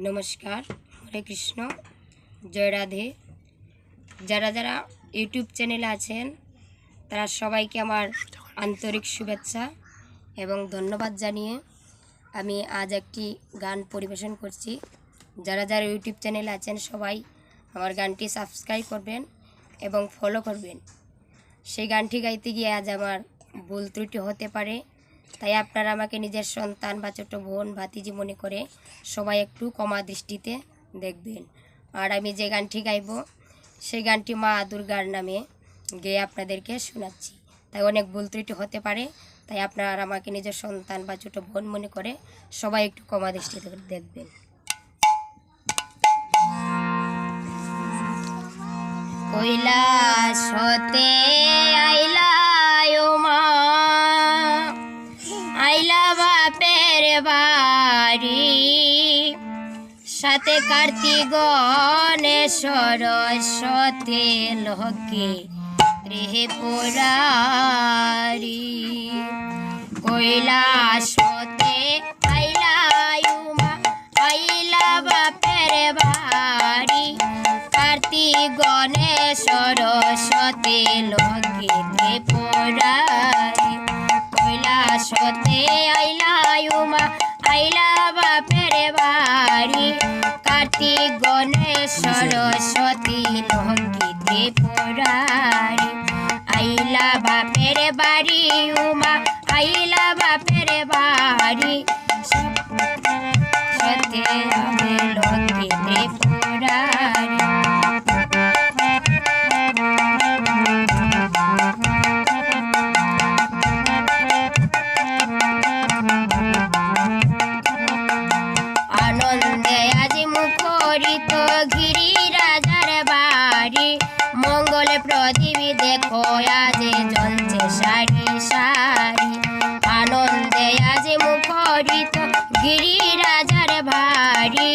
নমস্কার, হরে কৃষ্ণ, জয় রাধে। যারা যারা ইউটিউব চ্যানেলে আছেন তারা সবাইকে আমার আন্তরিক শুভেচ্ছা এবং ধন্যবাদ জানিয়ে আমি আজ একটি গান পরিবেশন করছি। যারা যারা ইউটিউব চ্যানেলে আছেন সবাই আমার গানটি সাবস্ক্রাইব করবেন এবং ফলো করবেন। সেই গানটি গাইতে গিয়ে আজ আমার ভুল ত্রুটি হতে পারে, তাই আপনারা আমাকে নিজের সন্তান বা ছোট বোন ভাতিজি মনে করে সবাই একটু ক্ষমা দৃষ্টিতে দেখবেন। আর আমি যে গানটি গাইব সেই গানটি মা দুর্গার নামে গেয়ে আপনাদেরকে শোনাচ্ছি, তাই অনেক ভুল ত্রুটি হতে পারে, তাই আপনারা আমাকে নিজের সন্তান বা ছোট বোন মনে করে সবাই একটু ক্ষমা দৃষ্টিতে দেখবেন। কৈলাস হতে আইলা ও মা, আইলা বাপের বাড়ি, সাথে কার্তিক গণেশ সরস্বতী লোকে ত্রিপুরারি। কৈলাস হতে আইলা ও মা, আইলা বাপের বাড়ি, কার্তিক গণেশ সরস্বতী লোকে ত্রিপুরারি। কৈলাস হতে আইলা ও মা, আইলা বাপের বাড়ি, কার্তিক গণেশ সরস্বতী লোকে ত্রিপুরারি। আইলা বাপের বাড়ি ও মা, আইলা বাপের বাড়ি, সাথে আমি লোকে ত্রিপুরারি। আনন্দে আজ মুখরিত গিরিরাজার বাড়ি, মঙ্গল প্রদীপ দেখো আজ জ্বলছে সারি সারি। আনন্দে আজ মুখরিত গিরিরাজার বাড়ি,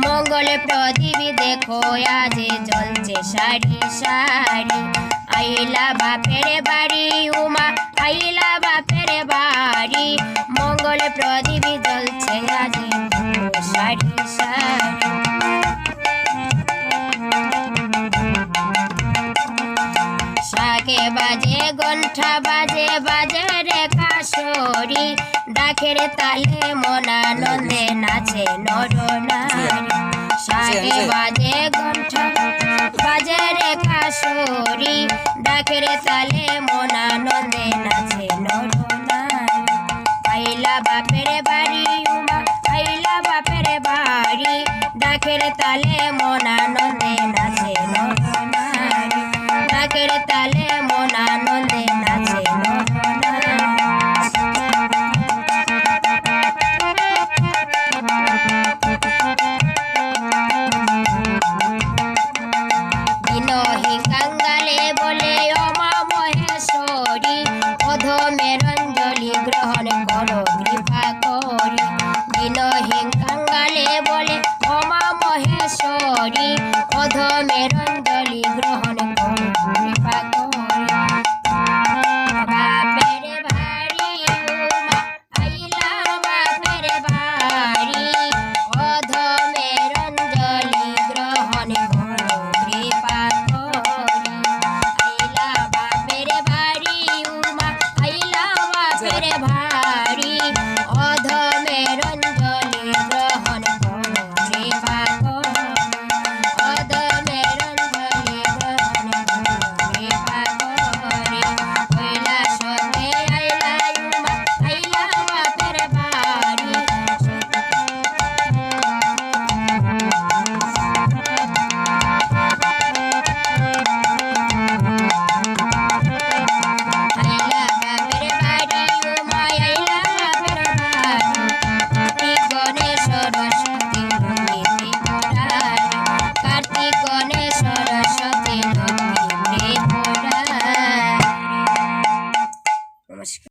মঙ্গল প্রদীপ দেখো আজ জ্বলছে সারি সারি। আইলা বাপের বাড়ি উমা, আইলা বাপের বাড়ি, মঙ্গল প্রদীপ জ্বলছে আজ সারি সারি। শাকে বাজে ঘণ্টা বাজে বাজে রে কাশরি, ডাকের তালে মনানন্দে নাচে নর নারী। শাকে বাজে ঘণ্টা বাজে রে কাশরি, ডাকের তালে মনা